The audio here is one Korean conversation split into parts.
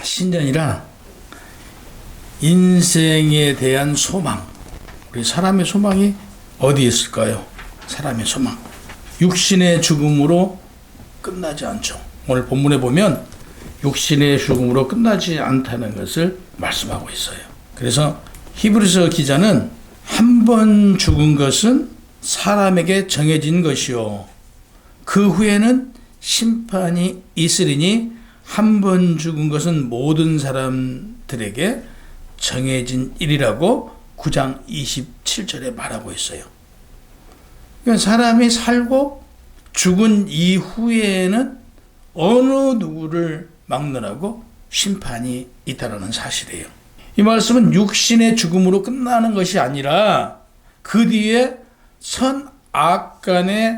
신년이라 인생에 대한 소망, 우리 사람의 소망이 어디에 있을까요? 사람의 소망, 육신의 죽음으로 끝나지 않죠. 오늘 본문에 보면 육신의 죽음으로 끝나지 않다는 것을 말씀하고 있어요. 그래서 히브리서 기자는 한 번 죽은 것은 사람에게 정해진 것이요 그 후에는 심판이 있으리니 한 번 죽은 것은 모든 사람들에게 정해진 일이라고 9장 27절에 말하고 있어요. 그러니까 사람이 살고 죽은 이후에는 어느 누구를 막느라고 심판이 있다는 사실이에요. 이 말씀은 육신의 죽음으로 끝나는 것이 아니라 그 뒤에 선악 간의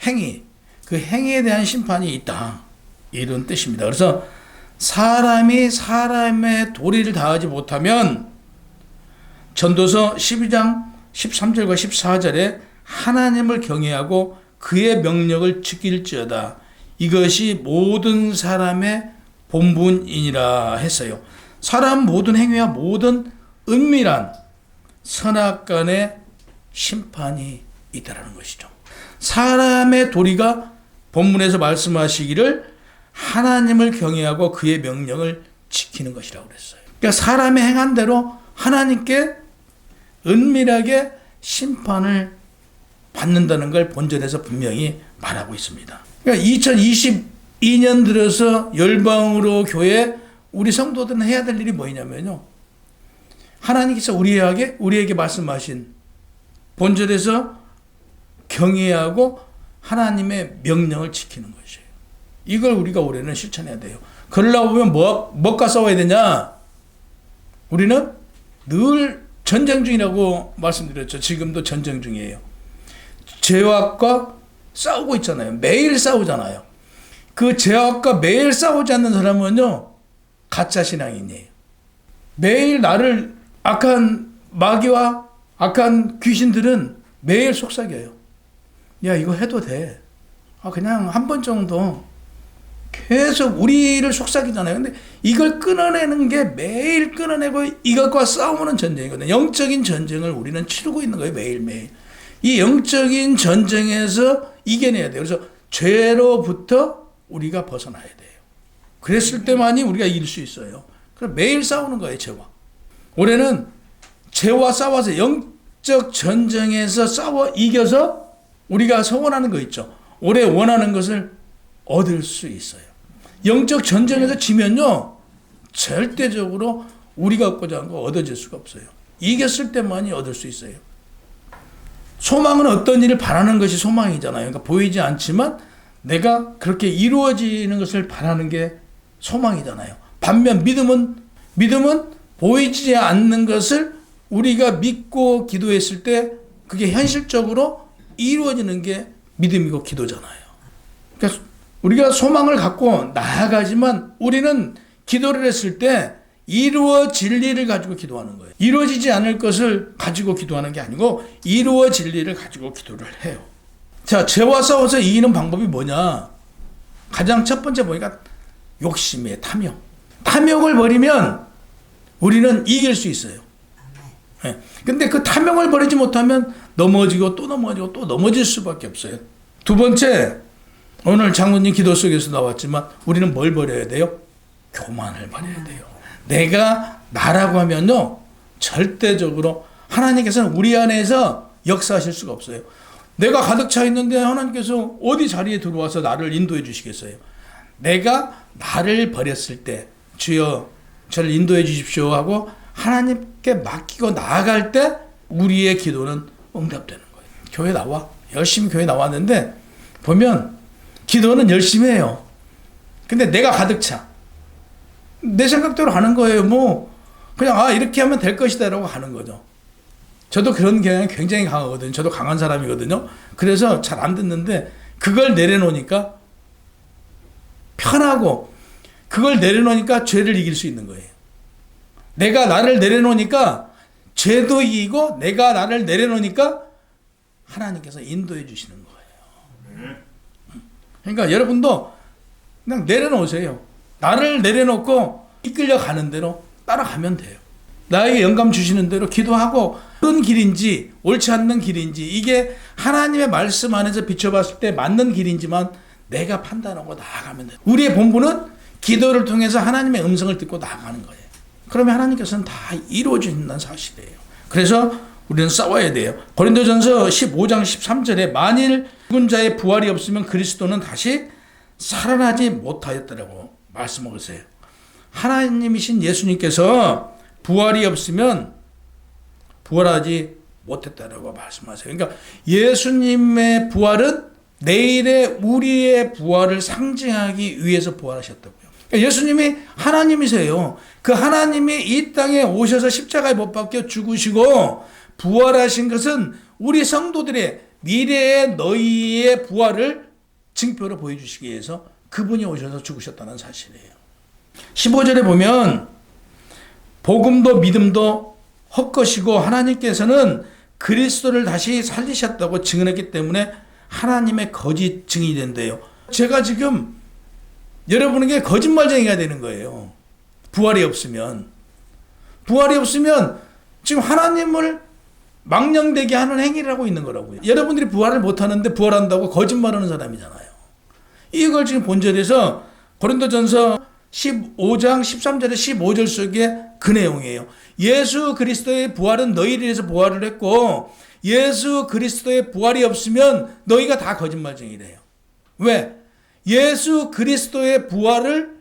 행위, 그 행위에 대한 심판이 있다, 이런 뜻입니다. 그래서 사람이 사람의 도리를 다하지 못하면 전도서 12장 13절과 14절에 하나님을 경외하고 그의 명령을 지킬지어다 이것이 모든 사람의 본분이니라 했어요. 사람 모든 행위와 모든 은밀한 선악 간의 심판이 있다는 것이죠. 사람의 도리가 본문에서 말씀하시기를 하나님을 경외하고 그의 명령을 지키는 것이라고 그랬어요. 그러니까 사람의 행한 대로 하나님께 은밀하게 심판을 받는다는 걸 본절에서 분명히 말하고 있습니다. 그러니까 2022년 들어서 열방으로 교회 우리 성도들은 해야 될 일이 뭐냐면요, 하나님께서 우리에게 말씀하신 본절에서 경외하고 하나님의 명령을 지키는 것이에요. 이걸 우리가 올해는 실천해야 돼요. 그러려고 보면 뭐가 싸워야 되냐? 우리는 늘 전쟁 중이라고 말씀드렸죠. 지금도 전쟁 중이에요. 죄악과 싸우고 있잖아요. 매일 싸우잖아요. 그 죄악과 매일 싸우지 않는 사람은요, 가짜 신앙인이에요. 매일 나를 악한 마귀와 악한 귀신들은 매일 속삭여요. 야, 이거 해도 돼. 그냥 한 번 정도. 계속 우리를 속삭이잖아요. 근데 이걸 끊어내는 게 매일 끊어내고 이것과 싸우는 전쟁이거든요. 영적인 전쟁을 우리는 치르고 있는 거예요. 매일매일. 이 영적인 전쟁에서 이겨내야 돼요. 그래서 죄로부터 우리가 벗어나야 돼요. 그랬을 때만이 우리가 이길 수 있어요. 그럼 매일 싸우는 거예요, 죄와. 올해는 죄와 싸워서 영적 전쟁에서 싸워 이겨서 우리가 소원하는 거 있죠. 올해 원하는 것을 얻을 수 있어요. 영적 전쟁에서 지면요, 절대적으로 우리가 얻고자 한 거 얻어질 수가 없어요. 이겼을 때만이 얻을 수 있어요. 소망은 어떤 일을 바라는 것이 소망이잖아요. 그러니까 보이지 않지만 내가 그렇게 이루어지는 것을 바라는 게 소망이잖아요. 반면 믿음은 보이지 않는 것을 우리가 믿고 기도했을 때 그게 현실적으로 이루어지는 게 믿음이고 기도잖아요. 그러니까 우리가 소망을 갖고 나아가지만 우리는 기도를 했을 때 이루어질 일을 가지고 기도하는 거예요. 이루어지지 않을 것을 가지고 기도하는 게 아니고 이루어질 일을 가지고 기도를 해요. 자, 죄와 싸워서 이기는 방법이 뭐냐? 가장 첫 번째 보니까 욕심이에요. 탐욕을 버리면 우리는 이길 수 있어요. 네. 근데 그 탐욕을 버리지 못하면 넘어지고 또 넘어지고 또 넘어질 수밖에 없어요. 두 번째, 오늘 장로님 기도 속에서 나왔지만 우리는 뭘 버려야 돼요? 교만을 버려야 돼요. 내가 나라고 하면요, 절대적으로 하나님께서는 우리 안에서 역사하실 수가 없어요. 내가 가득 차 있는데 하나님께서 어디 자리에 들어와서 나를 인도해 주시겠어요? 내가 나를 버렸을 때 주여 저를 인도해 주십시오 하고 하나님께 맡기고 나아갈 때 우리의 기도는 응답되는 거예요. 교회 나와. 열심히 교회 나왔는데 보면 기도는 열심히 해요. 근데 내가 가득 차. 내 생각대로 하는 거예요. 그냥 이렇게 하면 될 것이다 라고 하는 거죠. 저도 그런 경향이 굉장히 강하거든요. 저도 강한 사람이거든요. 그래서 잘 안 듣는데 그걸 내려놓으니까 편하고 그걸 내려놓으니까 죄를 이길 수 있는 거예요. 내가 나를 내려놓으니까 죄도 이기고 내가 나를 내려놓으니까 하나님께서 인도해 주시는 거예요. 그러니까 여러분도 그냥 내려놓으세요. 나를 내려놓고 이끌려 가는 대로 따라가면 돼요. 나에게 영감 주시는 대로 기도하고 어떤 길인지 옳지 않는 길인지 이게 하나님의 말씀 안에서 비춰봤을 때 맞는 길인지만 내가 판단하고 나아가면 돼요. 우리의 본분은 기도를 통해서 하나님의 음성을 듣고 나아가는 거예요. 그러면 하나님께서는 다 이루어진다는 사실이에요. 그래서 우리는 싸워야 돼요. 고린도전서 15장 13절에 만일 죽은 자의 부활이 없으면 그리스도는 다시 살아나지 못하였다라고 말씀하고 있어요. 하나님이신 예수님께서 부활이 없으면 부활하지 못했다라고 말씀하세요. 그러니까 예수님의 부활은 내일의 우리의 부활을 상징하기 위해서 부활하셨다고요. 그러니까 예수님이 하나님이세요. 그 하나님이 이 땅에 오셔서 십자가에 못 박혀 죽으시고 부활하신 것은 우리 성도들의 미래의 너희의 부활을 증표로 보여주시기 위해서 그분이 오셔서 죽으셨다는 사실이에요. 15절에 보면 복음도 믿음도 헛것이고 하나님께서는 그리스도를 다시 살리셨다고 증언했기 때문에 하나님의 거짓 증인이 된대요. 제가 지금 여러분에게 거짓말쟁이가 되는 거예요. 부활이 없으면 지금 하나님을 망령되게 하는 행위를 하고 있는 거라고요. 여러분들이 부활을 못하는데 부활한다고 거짓말하는 사람이잖아요. 이걸 지금 본절에서 고린도전서 15장 13절에 15절 속에 그 내용이에요. 예수 그리스도의 부활은 너희를 위해서 부활을 했고 예수 그리스도의 부활이 없으면 너희가 다 거짓말쟁이래요. 왜? 예수 그리스도의 부활을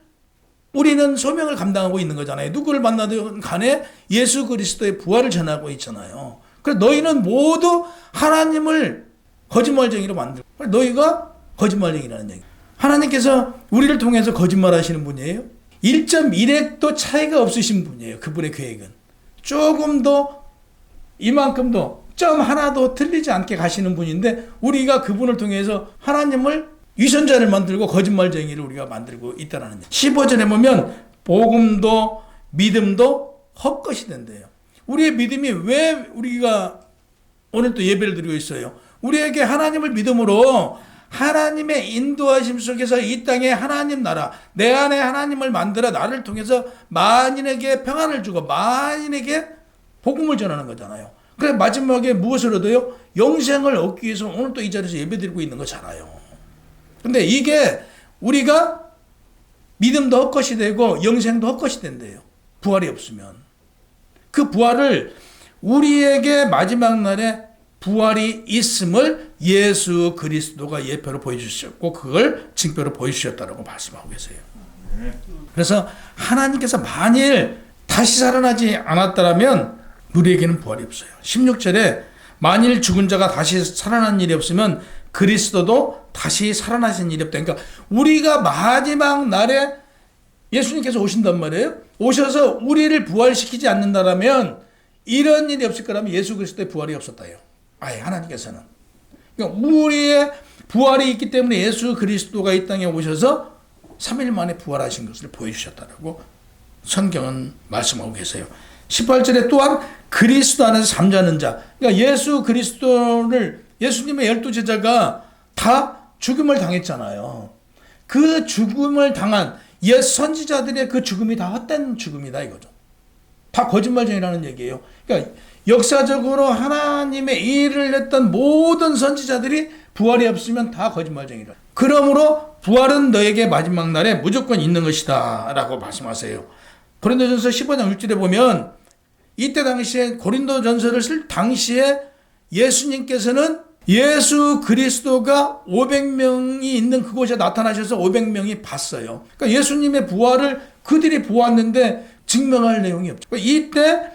우리는 소명을 감당하고 있는 거잖아요. 누구를 만나든 간에 예수 그리스도의 부활을 전하고 있잖아요. 그래서 너희는 모두 하나님을 거짓말쟁이로 만들고 너희가 거짓말쟁이라는 얘기. 하나님께서 우리를 통해서 거짓말하시는 분이에요. 1.1핵도 차이가 없으신 분이에요. 그분의 계획은. 조금도 이만큼도 점 하나도 틀리지 않게 가시는 분인데 우리가 그분을 통해서 하나님을 위선자를 만들고 거짓말쟁이를 우리가 만들고 있다는 얘기. 15절에 보면 복음도 믿음도 헛것이 된대요. 우리의 믿음이 왜 우리가 오늘 또 예배를 드리고 있어요? 우리에게 하나님을 믿음으로 하나님의 인도하심 속에서 이 땅에 하나님 나라, 내 안에 하나님을 만들어 나를 통해서 만인에게 평안을 주고 만인에게 복음을 전하는 거잖아요. 그래 마지막에 무엇을 얻어요? 영생을 얻기 위해서 오늘 또 이 자리에서 예배드리고 있는 거잖아요. 근데 이게 우리가 믿음도 헛것이 되고 영생도 헛것이 된대요. 부활이 없으면. 그 부활을 우리에게 마지막 날에 부활이 있음을 예수 그리스도가 예표로 보여주셨고 그걸 징표로 보여주셨다고 말씀하고 계세요. 그래서 하나님께서 만일 다시 살아나지 않았다면 우리에게는 부활이 없어요. 16절에 만일 죽은 자가 다시 살아난 일이 없으면 그리스도도 다시 살아나신 일이 없다. 그러니까 우리가 마지막 날에 예수님께서 오신단 말이에요. 오셔서 우리를 부활시키지 않는다면 이런 일이 없을 거라면 예수 그리스도의 부활이 없었다요. 아예 하나님께서는. 그러니까 우리의 부활이 있기 때문에 예수 그리스도가 이 땅에 오셔서 3일 만에 부활하신 것을 보여주셨다고 성경은 말씀하고 계세요. 18절에 또한 그리스도 안에서 잠자는 자. 그러니까 예수 그리스도를 예수님의 12제자가 다 죽음을 당했잖아요. 그 죽음을 당한 옛 선지자들의 그 죽음이 다 헛된 죽음이다 이거죠. 다 거짓말쟁이라는 얘기예요. 그러니까 역사적으로 하나님의 일을 했던 모든 선지자들이 부활이 없으면 다 거짓말쟁이라. 그러므로 부활은 너에게 마지막 날에 무조건 있는 것이다 라고 말씀하세요. 고린도전서 15장 6절에 보면 이때 당시에 고린도전서를 쓸 당시에 예수님께서는 예수 그리스도가 500명이 있는 그곳에 나타나셔서 500명이 봤어요. 그러니까 예수님의 부활을 그들이 보았는데 증명할 내용이 없죠. 이때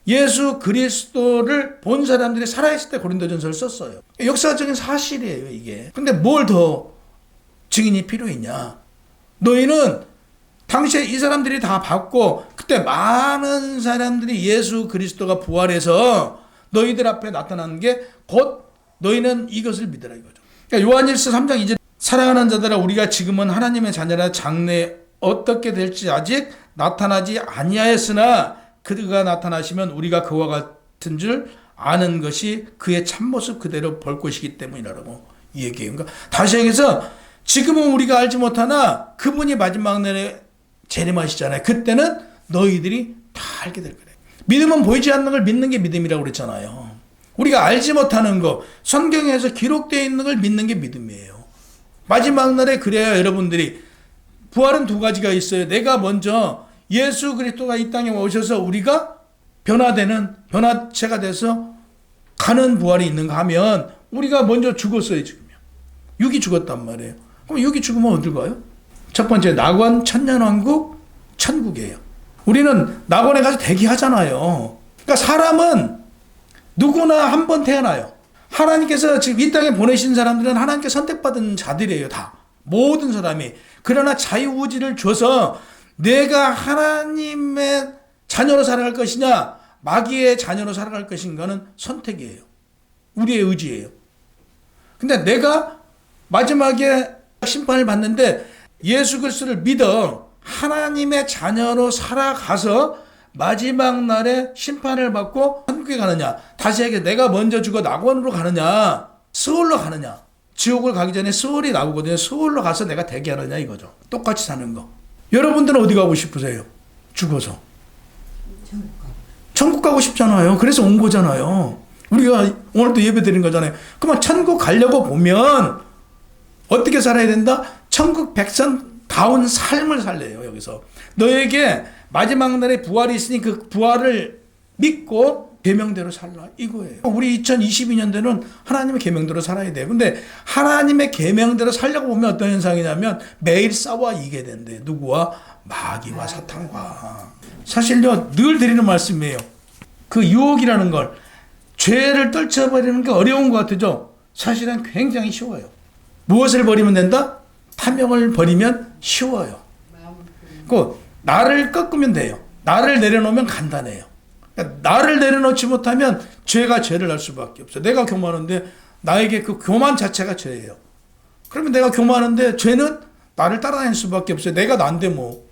예수 그리스도를 본 사람들이 살아있을 때 고린도전서를 썼어요. 역사적인 사실이에요, 이게. 근데 뭘 더 증인이 필요했냐? 너희는 당시에 이 사람들이 다 봤고 그때 많은 사람들이 예수 그리스도가 부활해서 너희들 앞에 나타나는 게 곧 너희는 이것을 믿으라 이거죠. 그러니까 요한일서 3장 2절 사랑하는 자들아 우리가 지금은 하나님의 자녀라 장래 어떻게 될지 아직 나타나지 아니하였으나 그가 나타나시면 우리가 그와 같은 줄 아는 것이 그의 참모습 그대로 볼 것이기 때문이라고 얘기해요. 그러니까 다시 얘기해서 지금은 우리가 알지 못하나 그분이 마지막 날에 재림하시잖아요. 그때는 너희들이 다 알게 될 거래요. 믿음은 보이지 않는 걸 믿는 게 믿음이라고 그랬잖아요. 우리가 알지 못하는 거, 성경에서 기록되어 있는 걸 믿는 게 믿음이에요. 마지막 날에 그래야 여러분들이, 부활은 두 가지가 있어요. 내가 먼저 예수 그리스도가 이 땅에 오셔서 우리가 변화체가 돼서 가는 부활이 있는가 하면, 우리가 먼저 죽었어요. 지금요. 육이 죽었단 말이에요. 그럼 육이 죽으면 어딜 가요? 첫 번째, 낙원, 천년왕국, 천국이에요. 우리는 낙원에 가서 대기하잖아요. 그러니까 사람은 누구나 한 번 태어나요. 하나님께서 지금 이 땅에 보내신 사람들은 하나님께 선택받은 자들이에요. 다. 모든 사람이. 그러나 자유의지를 줘서 내가 하나님의 자녀로 살아갈 것이냐, 마귀의 자녀로 살아갈 것인가는 선택이에요. 우리의 의지예요. 근데 내가 마지막에 심판을 받는데 예수 그리스도를 믿어 하나님의 자녀로 살아가서 마지막 날에 심판을 받고 천국에 가느냐, 다시 얘기해, 내가 먼저 죽어 낙원으로 가느냐, 스올로 가느냐. 지옥을 가기 전에 스올이 나오거든요. 스올로 가서 내가 대기하느냐 이거죠. 똑같이 사는 거. 여러분들은 어디 가고 싶으세요? 죽어서. 천국 가고 싶잖아요. 그래서 온 거잖아요. 우리가 오늘도 예배 드린 거잖아요. 그러면 천국 가려고 보면 어떻게 살아야 된다? 천국 백성다운 삶을 살래요. 여기서 너에게 마지막 날에 부활이 있으니 그 부활을 믿고 계명대로 살라 이거예요. 우리 2022년도는 하나님의 계명대로 살아야 돼요. 근데 하나님의 계명대로 살려고 보면 어떤 현상이냐면 매일 싸워 이기게 된대요. 누구와? 마귀와 사탄과. 사실요, 늘 드리는 말씀이에요. 그 유혹이라는 걸, 죄를 떨쳐버리는 게 어려운 것 같죠? 사실은 굉장히 쉬워요. 무엇을 버리면 된다? 탐욕을 버리면 쉬워요. 그 나를 꺾으면 돼요. 나를 내려놓으면 간단해요. 그러니까 나를 내려놓지 못하면 죄가 죄를 날 수밖에 없어요. 내가 교만한데 나에게 그 교만 자체가 죄예요. 그러면 내가 교만한데 죄는 나를 따라다닐 수밖에 없어요. 내가 난데 뭐.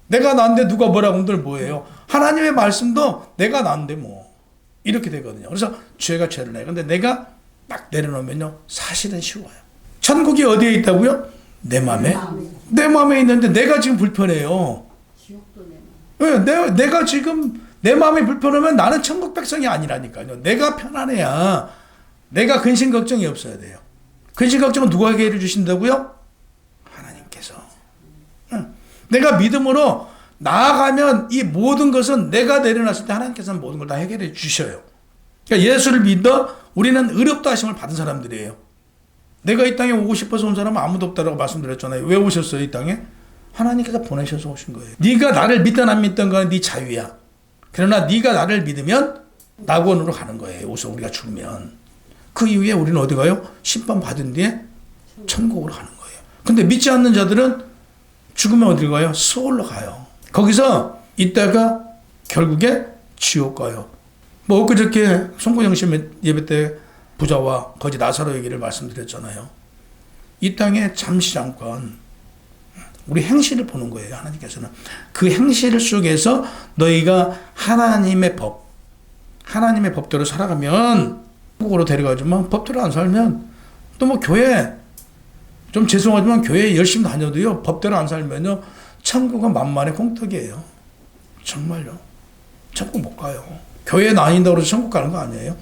내가 난데 누가 뭐라고 한들 뭐예요. 하나님의 말씀도 내가 난데 뭐. 이렇게 되거든요. 그래서 죄가 죄를 내요. 근데 내가 딱 내려놓으면요, 사실은 쉬워요. 천국이 어디에 있다고요? 내 마음에. 내 마음에 있는데 내가 지금 불편해요. 내가 지금 내 마음이 불편하면 나는 천국 백성이 아니라니까요. 내가 편안해야 내가 근심 걱정이 없어야 돼요. 근심 걱정은 누가 해결해 주신다고요? 하나님께서. 내가 믿음으로 나아가면 이 모든 것은 내가 내려놨을 때 하나님께서는 모든 걸 다 해결해 주셔요. 그러니까 예수를 믿어 우리는 의롭다 하심을 받은 사람들이에요. 내가 이 땅에 오고 싶어서 온 사람은 아무도 없다라고 말씀드렸잖아요. 왜 오셨어요, 이 땅에? 하나님께서 보내셔서 오신 거예요. 네가 나를 믿든 안 믿든 간에 네 자유야. 그러나 네가 나를 믿으면 낙원으로 가는 거예요. 여기서 우리가 죽으면. 그 이후에 우리는 어디 가요? 심판 받은 뒤에 천국으로 가는 거예요. 근데 믿지 않는 자들은 죽으면 어디 가요? 스올로 가요. 거기서 있다가 결국에 지옥 가요. 뭐 엊그저께 송구영신 예배 때 부자와 거지 나사로 얘기를 말씀드렸잖아요. 이 땅에 잠시 잠깐 우리 행실을 보는 거예요. 하나님께서는 그 행실 속에서 너희가 하나님의 법대로 살아가면 천국으로 데려가지만 법대로 안 살면 또 뭐 교회 좀 죄송하지만 교회 열심히 다녀도요, 법대로 안 살면요, 천국은 만만의 공떡이에요. 정말요. 천국 못 가요. 교회에 다닌다고 해서 천국 가는 거 아니에요.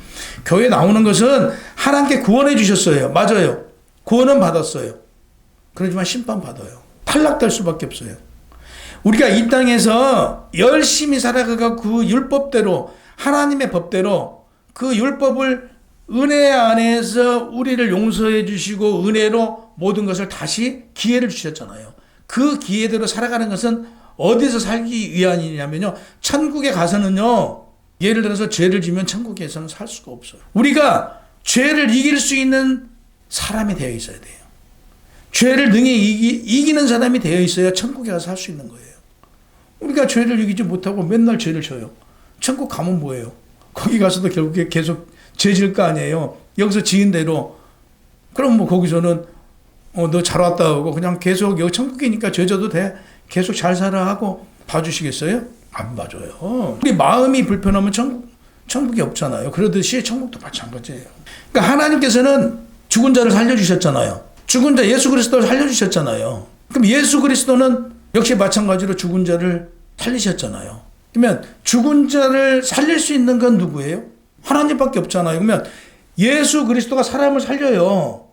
교회에 나오는 것은 하나님께 구원해 주셨어요. 맞아요. 구원은 받았어요. 그렇지만 심판 받아요. 탈락될 수밖에 없어요. 우리가 이 땅에서 열심히 살아가고 그 율법대로, 하나님의 법대로 그 율법을 은혜 안에서 우리를 용서해 주시고 은혜로 모든 것을 다시 기회를 주셨잖아요. 그 기회대로 살아가는 것은 어디서 살기 위함이냐면요, 천국에 가서는요, 예를 들어서 죄를 지면 천국에서는 살 수가 없어요. 우리가 죄를 이길 수 있는 사람이 되어 있어야 돼요. 죄를 능히 이기는 사람이 되어 있어야 천국에 가서 살 수 있는 거예요. 우리가 죄를 이기지 못하고 맨날 죄를 져요. 천국 가면 뭐예요? 거기 가서도 결국에 계속 죄 질 거 아니에요. 여기서 지은 대로. 그럼 뭐 거기서는 너 잘 왔다 하고 그냥 계속 여기 천국이니까 죄 져도 돼. 계속 잘 살아 하고 봐주시겠어요? 안 봐줘요. 우리 마음이 불편하면 천국이 없잖아요. 그러듯이 천국도 마찬가지예요. 그러니까 하나님께서는 죽은 자를 살려주셨잖아요. 죽은 자 예수 그리스도를 살려주셨잖아요. 그럼 예수 그리스도는 역시 마찬가지로 죽은 자를 살리셨잖아요. 그러면 죽은 자를 살릴 수 있는 건 누구예요? 하나님밖에 없잖아요. 그러면 예수 그리스도가 사람을 살려요.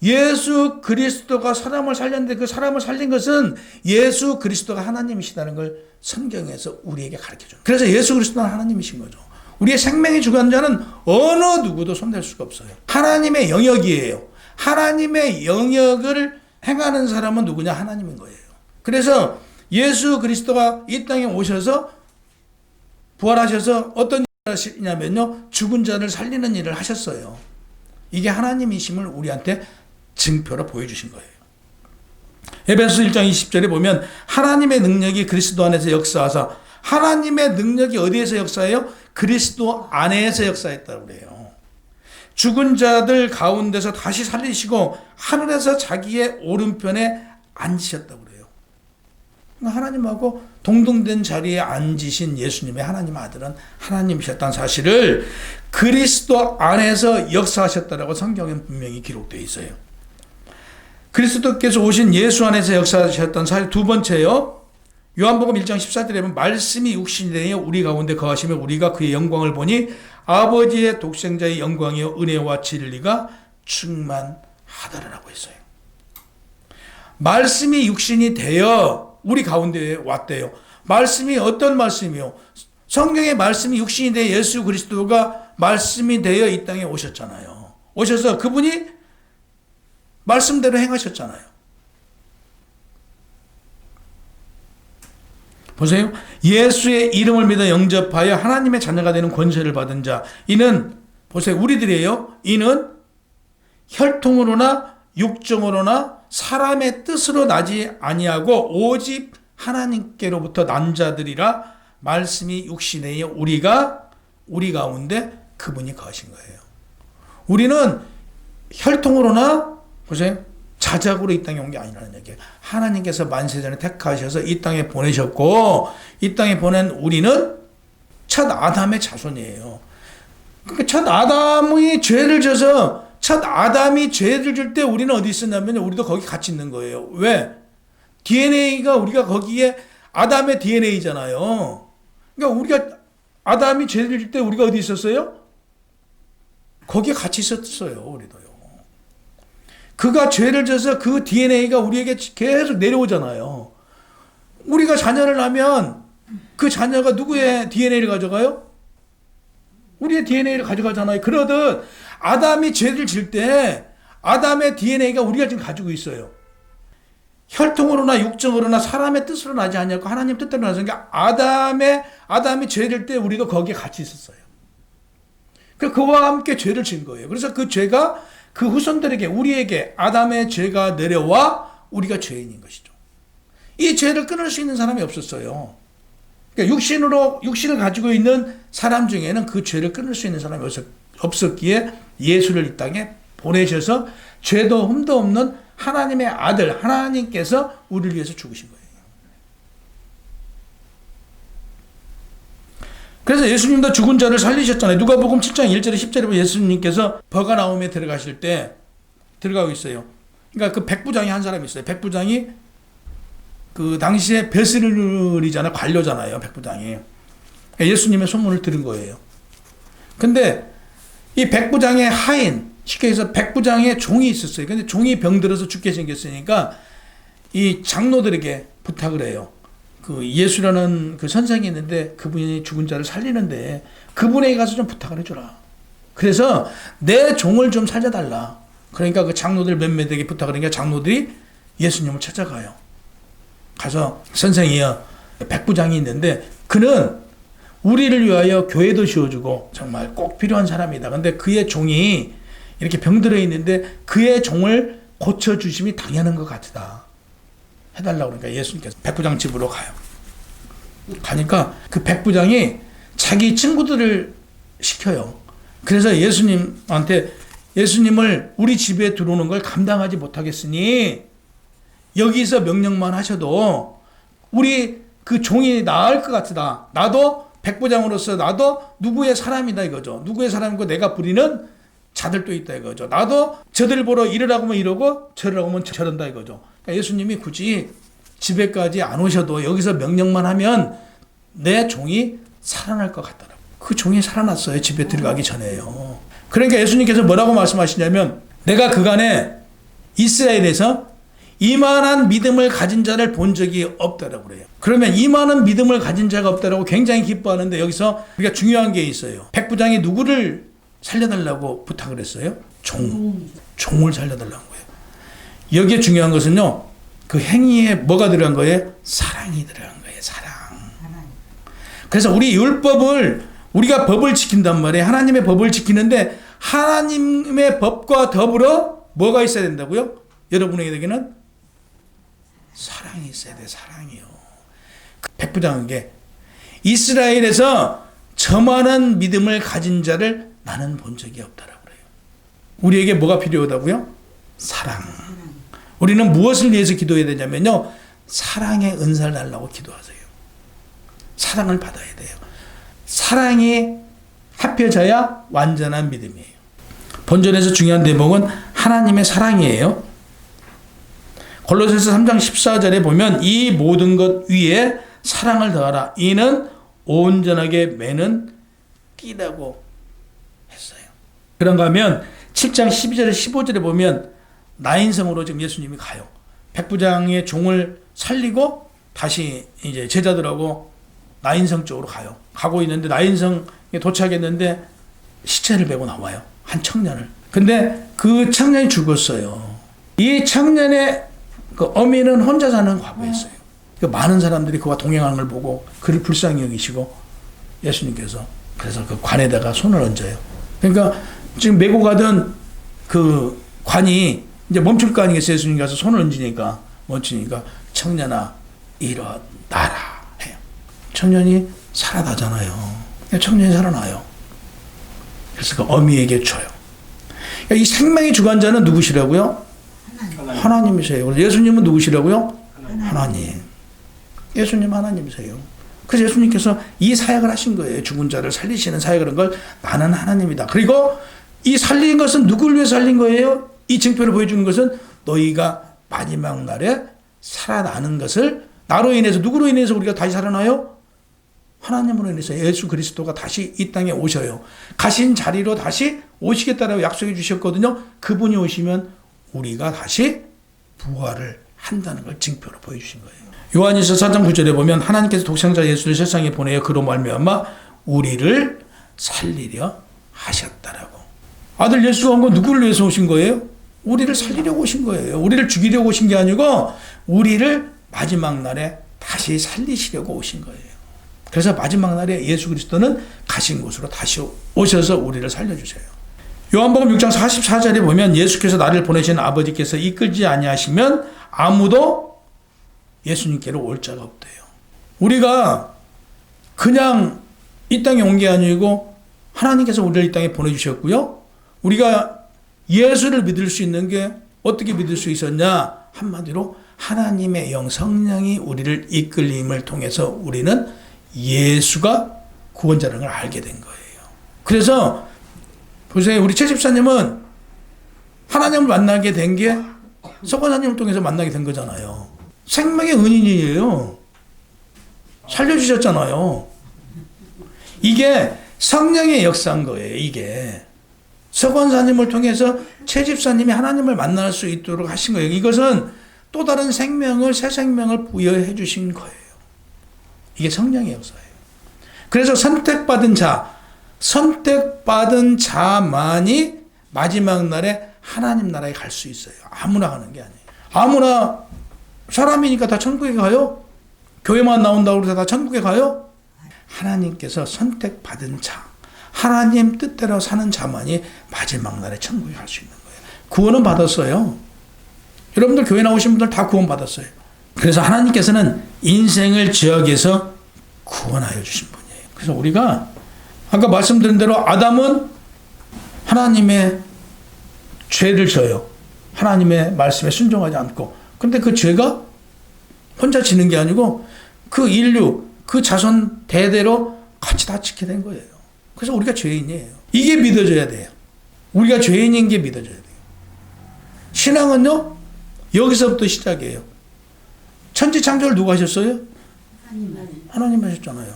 예수 그리스도가 사람을 살렸는데 그 사람을 살린 것은 예수 그리스도가 하나님이시다는 걸 성경에서 우리에게 가르쳐줘요. 그래서 예수 그리스도는 하나님이신 거죠. 우리의 생명의 주관자는 어느 누구도 손댈 수가 없어요. 하나님의 영역이에요. 하나님의 영역을 행하는 사람은 누구냐? 하나님인 거예요. 그래서 예수 그리스도가 이 땅에 오셔서 부활하셔서 어떤 일을 하시냐면요, 죽은 자를 살리는 일을 하셨어요. 이게 하나님이심을 우리한테 증표로 보여주신 거예요. 에베소서 1장 20절에 보면 하나님의 능력이 그리스도 안에서 역사하사, 하나님의 능력이 어디에서 역사해요? 그리스도 안에서 역사했다고 그래요. 죽은 자들 가운데서 다시 살리시고 하늘에서 자기의 오른편에 앉으셨다고 그래요. 하나님하고 동등된 자리에 앉으신 예수님의 하나님 아들은 하나님이셨다는 사실을 그리스도 안에서 역사하셨다라고 성경에 분명히 기록되어 있어요. 그리스도께서 오신 예수 안에서 역사하셨던 사실 두 번째요. 요한복음 1장 14절에 보면 말씀이 육신이 되어 우리 가운데 거하시며 우리가 그의 영광을 보니 아버지의 독생자의 영광이요 은혜와 진리가 충만하더라라고 했어요. 말씀이 육신이 되어 우리 가운데 왔대요. 말씀이 어떤 말씀이요? 성경의 말씀이 육신이 되어 예수 그리스도가 말씀이 되어 이 땅에 오셨잖아요. 오셔서 그분이 말씀대로 행하셨잖아요. 보세요. 예수의 이름을 믿어 영접하여 하나님의 자녀가 되는 권세를 받은 자. 이는 보세요. 우리들이에요. 이는 혈통으로나 육정으로나 사람의 뜻으로 나지 아니하고 오직 하나님께로부터 난 자들이라. 말씀이 육신에 우리 가운데 그분이 거하신 거예요. 우리는 혈통으로나 보세요. 자작으로 이 땅에 온 게 아니라는 얘기예요. 하나님께서 만세전에 택하셔서 이 땅에 보내셨고 이 땅에 보낸 우리는 첫 아담의 자손이에요. 그러니까 첫 아담이 죄를 져서 첫 아담이 죄를 질 때 우리는 어디 있었냐면 우리도 거기 같이 있는 거예요. 왜? DNA가 우리가 거기에 아담의 DNA잖아요. 그러니까 우리가 아담이 죄를 질 때 우리가 어디 있었어요? 거기에 같이 있었어요. 우리도요. 그가 죄를 져서 그 DNA가 우리에게 계속 내려오잖아요. 우리가 자녀를 낳으면 그 자녀가 누구의 DNA를 가져가요? 우리의 DNA를 가져가잖아요. 그러듯 아담이 죄를 질 때 아담의 DNA가 우리가 지금 가지고 있어요. 혈통으로나 육정으로나 사람의 뜻으로 나지 않냐고 하나님 뜻대로 나서니까 아담이 죄를 때 우리도 거기에 같이 있었어요. 그와 함께 죄를 진 거예요. 그래서 그 죄가 그 후손들에게 우리에게 아담의 죄가 내려와 우리가 죄인인 것이죠. 이 죄를 끊을 수 있는 사람이 없었어요. 그러니까 육신을 가지고 있는 사람 중에는 그 죄를 끊을 수 있는 사람이 없었기에 예수를 이 땅에 보내셔서 죄도 흠도 없는 하나님의 아들 하나님께서 우리를 위해서 죽으신 거예요. 그래서 예수님도 죽은 자를 살리셨잖아요. 누가복음 7장 1절에 10절에 보면 예수님께서 버가나움에 들어가실 때 들어가고 있어요. 그러니까 그 백부장이 한 사람이 있어요. 백부장이 그 당시에 베스를이잖아요. 관료잖아요. 백부장이. 예수님의 소문을 들은 거예요. 근데 이 백부장의 하인, 쉽게 해서 백부장의 종이 있었어요. 근데 종이 병들어서 죽게 생겼으니까 이 장로들에게 부탁을 해요. 그 예수라는 그 선생이 있는데 그분이 죽은 자를 살리는데 그분에게 가서 좀 부탁을 해줘라. 그래서 내 종을 좀 살려달라. 그러니까 그 장로들 몇몇에게 부탁을 하니까 장로들이 예수님을 찾아가요. 가서 선생이여, 백부장이 있는데 그는 우리를 위하여 교회도 지어주고 정말 꼭 필요한 사람이다. 근데 그의 종이 이렇게 병들어 있는데 그의 종을 고쳐주심이 당연한 것 같다. 해달라고 그러니까 예수님께서 백부장 집으로 가요. 가니까 그 백부장이 자기 친구들을 시켜요. 그래서 예수님한테 예수님을 우리 집에 들어오는 걸 감당하지 못하겠으니 여기서 명령만 하셔도 우리 그 종이 나을 것 같다. 나도 백부장으로서 나도 누구의 사람이다 이거죠. 누구의 사람이고 내가 부리는 자들도 있다 이거죠. 나도 저들 보러 이러라고 하면 이러고 저러라고 하면 저런다 이거죠. 그러니까 예수님이 굳이 집에까지 안 오셔도 여기서 명령만 하면 내 종이 살아날 것 같더라고요. 그 종이 살아났어요. 집에 들어가기 전에요. 그러니까 예수님께서 뭐라고 말씀하시냐면 내가 그간에 이스라엘에서 이만한 믿음을 가진 자를 본 적이 없다라고 그래요. 그러면 이만한 믿음을 가진 자가 없다라고 굉장히 기뻐하는데 여기서 우리가 중요한 게 있어요. 백부장이 누구를 살려달라고 부탁을 했어요? 종을 살려달라는 거예요. 여기에 중요한 것은요. 그 행위에 뭐가 들어간 거예요? 사랑이 들어간 거예요. 사랑. 그래서 우리 율법을 우리가 법을 지킨단 말이에요. 하나님의 법을 지키는데 하나님의 법과 더불어 뭐가 있어야 된다고요? 여러분에게는 사랑이 있어야 돼. 사랑이요. 백부장에게 이스라엘에서 저만한 믿음을 가진 자를 나는 본 적이 없다라고 그래요. 우리에게 뭐가 필요하다고요? 사랑. 우리는 무엇을 위해서 기도해야 되냐면요. 사랑의 은사를 달라고 기도하세요. 사랑을 받아야 돼요. 사랑이 합해져야 완전한 믿음이에요. 본전에서 중요한 대목은 하나님의 사랑이에요. 골로새서 3장 14절에 보면 이 모든 것 위에 사랑을 더하라. 이는 온전하게 매는 띠라고 했어요. 그런가 하면 7장 12절에 15절에 보면 나인성으로 지금 예수님이 가요. 백부장의 종을 살리고 다시 이제 제자들하고 나인성 쪽으로 가요. 가고 있는데 나인성에 도착했는데 시체를 메고 나와요. 한 청년을. 근데 그 청년이 죽었어요. 이 청년의 그 어미는 혼자 사는 과부였어요. 많은 사람들이 그와 동행하는 걸 보고 그를 불쌍히 여기시고 예수님께서 그래서 그 관에다가 손을 얹어요. 그러니까 지금 메고 가던 그 관이 이제 멈출 거 아니겠어요? 예수님 가서 손을 얹으니까 멈추니까 청년아 일어나라 해요. 청년이 살아나잖아요. 청년이 살아나요. 그래서 그 어미에게 줘요. 이 생명의 주관자는 누구시라고요? 하나님이세요. 예수님은 누구시라고요? 하나님. 예수님 하나님이세요. 그래서 예수님께서 이 사역을 하신 거예요. 죽은 자를 살리시는 사역을 한 걸 나는 하나님이다. 그리고 이 살린 것은 누구를 위해 살린 거예요? 이 증표를 보여주는 것은 너희가 마지막 날에 살아나는 것을 나로 인해서 누구로 인해서 우리가 다시 살아나요? 하나님으로 인해서 예수 그리스도가 다시 이 땅에 오셔요. 가신 자리로 다시 오시겠다라고 약속해 주셨거든요. 그분이 오시면 우리가 다시 부활을 한다는 걸 증표로 보여주신 거예요. 요한일서 4장 9절에 보면 하나님께서 독생자 예수를 세상에 보내어 그로 말미암아 우리를 살리려 하셨다라고. 아들 예수가 온 건 누구를 위해서 오신 거예요? 우리를 살리려고 오신 거예요. 우리를 죽이려고 오신 게 아니고 우리를 마지막 날에 다시 살리시려고 오신 거예요. 그래서 마지막 날에 예수 그리스도는 가신 곳으로 다시 오셔서 우리를 살려주세요. 요한복음 6장 44절에 보면 예수께서 나를 보내신 아버지께서 이끌지 아니하시면 아무도 예수님께로 올 자가 없대요. 우리가 그냥 이 땅에 온 게 아니고 하나님께서 우리를 이 땅에 보내주셨고요. 우리가 예수를 믿을 수 있는 게 어떻게 믿을 수 있었냐? 한마디로 하나님의 영 성령이 우리를 이끌림을 통해서 우리는 예수가 구원자라는 걸 알게 된 거예요. 그래서 보세요. 우리 최 집사님은 하나님을 만나게 된 게 서권사님을 통해서 만나게 된 거잖아요. 생명의 은인이에요. 살려주셨잖아요. 이게 성령의 역사인 거예요. 이게 서권사님을 통해서 최 집사님이 하나님을 만날 수 있도록 하신 거예요. 이것은 또 다른 생명을 새 생명을 부여해 주신 거예요. 이게 성령의 역사예요. 그래서 선택받은 자만이 마지막 날에 하나님 나라에 갈 수 있어요. 아무나 가는 게 아니에요. 아무나 사람이니까 다 천국에 가요? 교회만 나온다고 해서 다 천국에 가요? 하나님께서 선택받은 자, 하나님 뜻대로 사는 자만이 마지막 날에 천국에 갈 수 있는 거예요. 구원은 받았어요. 여러분들 교회 나오신 분들 다 구원 받았어요. 그래서 하나님께서는 인생을 죄악에서 구원하여 주신 분이에요. 그래서 우리가 아까 말씀드린 대로 아담은 하나님의 죄를 져요. 하나님의 말씀에 순종하지 않고. 근데 그 죄가 혼자 지는 게 아니고 그 인류, 그 자손 대대로 같이 다 지게 된 거예요. 그래서 우리가 죄인이에요. 이게 믿어져야 돼요. 우리가 죄인인 게 믿어져야 돼요. 신앙은요, 여기서부터 시작이에요. 천지 창조를 누가 하셨어요? 하나님 하셨잖아요.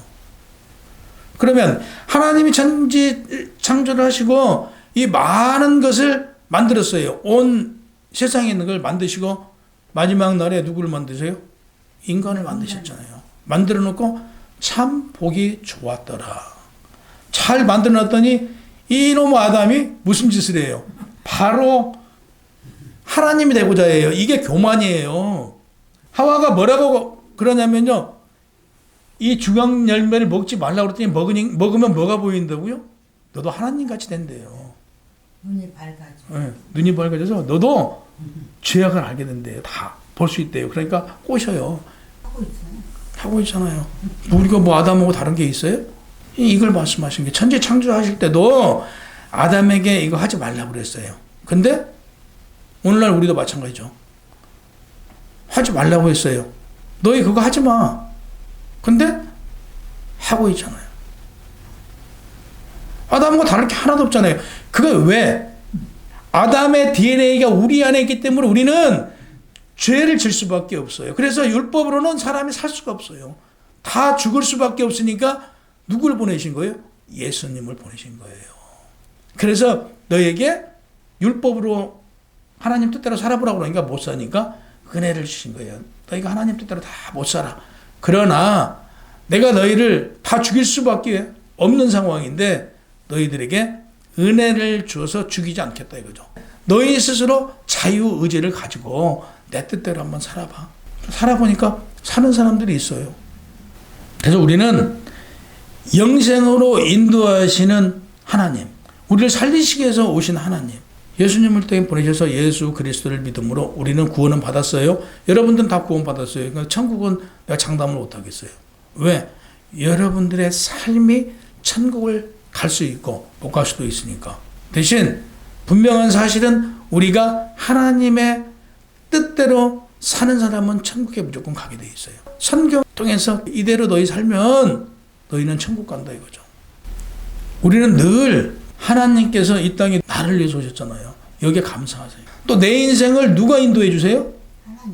그러면 하나님이 천지 창조를 하시고 이 많은 것을 만들었어요. 온 세상에 있는 걸 만드시고 마지막 날에 누구를 만드세요? 인간을 만드셨잖아요. 만들어 놓고 참 보기 좋았더라. 잘 만들어 놨더니 이놈 아담이 무슨 짓을 해요? 바로 하나님이 되고자 해요. 이게 교만이에요. 하와가 뭐라고 그러냐면요. 이 주광 열매를 먹지 말라고 그랬더니 먹으면 뭐가 보인다고요? 너도 하나님 같이 된대요. 눈이 밝아져. 네, 눈이 밝아져서 너도 죄악을 알게 된대요. 다 볼 수 있대요. 그러니까 꼬셔요. 하고 있잖아요. 우리가 뭐 아담하고 다른 게 있어요? 이걸 말씀하신 게 천지 창조하실 때도 아담에게 이거 하지 말라고 그랬어요. 근데 오늘날 우리도 마찬가지죠. 하지 말라고 했어요. 너희 그거 하지 마. 근데 하고 있잖아요. 아담과 다를 게 하나도 없잖아요. 그거 왜? 아담의 DNA가 우리 안에 있기 때문에 우리는 죄를 질 수밖에 없어요. 그래서 율법으로는 사람이 살 수가 없어요. 다 죽을 수밖에 없으니까 누구를 보내신 거예요? 예수님을 보내신 거예요. 그래서 너에게 율법으로 하나님 뜻대로 살아보라고 그러니까 못 사니까 은혜를 주신 거예요. 너희가 하나님 뜻대로 다 못 살아. 그러나 내가 너희를 다 죽일 수밖에 없는 상황인데 너희들에게 은혜를 주어서 죽이지 않겠다 이거죠. 너희 스스로 자유의지를 가지고 내 뜻대로 한번 살아봐. 살아보니까 사는 사람들이 있어요. 그래서 우리는 영생으로 인도하시는 하나님, 우리를 살리시기 위해서 오신 하나님, 예수님을 땅에 보내셔서 예수 그리스도를 믿음으로 우리는 구원은 받았어요. 여러분들은 다 구원 받았어요. 그러니까 천국은 내가 장담을 못하겠어요. 왜? 여러분들의 삶이 천국을 갈 수 있고 못 갈 수도 있으니까. 대신 분명한 사실은 우리가 하나님의 뜻대로 사는 사람은 천국에 무조건 가게 돼 있어요. 성경 통해서 이대로 너희 살면 너희는 천국 간다 이거죠. 우리는 늘 하나님께서 이 땅에 나를 위해서 오셨잖아요. 여기에 감사하세요. 또 내 인생을 누가 인도해 주세요?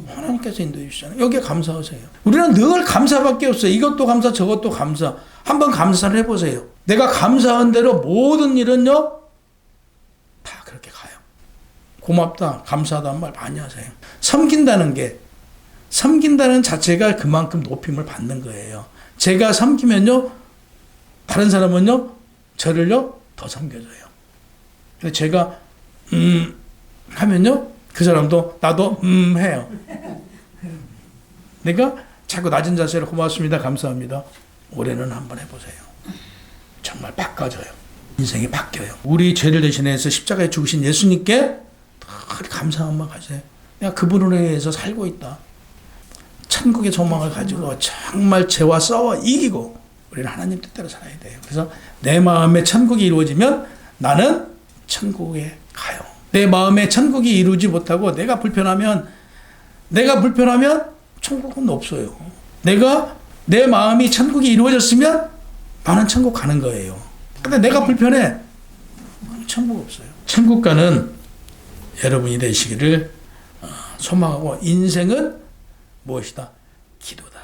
하나님께서 인도해 주시잖아요. 여기에 감사하세요. 우리는 늘 감사밖에 없어요. 이것도 감사, 저것도 감사. 한번 감사를 해보세요. 내가 감사한 대로 모든 일은요, 다 그렇게 가요. 고맙다, 감사하다는 말 많이 하세요. 섬긴다는 자체가 그만큼 높임을 받는 거예요. 제가 섬기면요, 다른 사람은요, 저를요, 더 섬겨줘요. 그래서 제가, 하면요, 그 사람도 나도, 해요. 내가 자꾸 낮은 자세로 고맙습니다, 감사합니다. 올해는 한번 해보세요. 정말 바꿔져요. 인생이 바뀌어요. 우리 죄를 대신해서 십자가에 죽으신 예수님께 감사한 마음 가지세요. 내가 그분으로 인해서 살고 있다. 천국의 소망을 가지고 정말 죄와 싸워 이기고 우리는 하나님 뜻대로 살아야 돼요. 그래서 내 마음에 천국이 이루어지면 나는 천국에 가요. 내 마음에 천국이 이루지 못하고 내가 불편하면 천국은 없어요. 내 마음이 천국이 이루어졌으면 나는 천국 가는 거예요. 근데 내가 불편해. 천국 없어요. 천국 가는 여러분이 되시기를 소망하고 인생은 무엇이다? 기도다.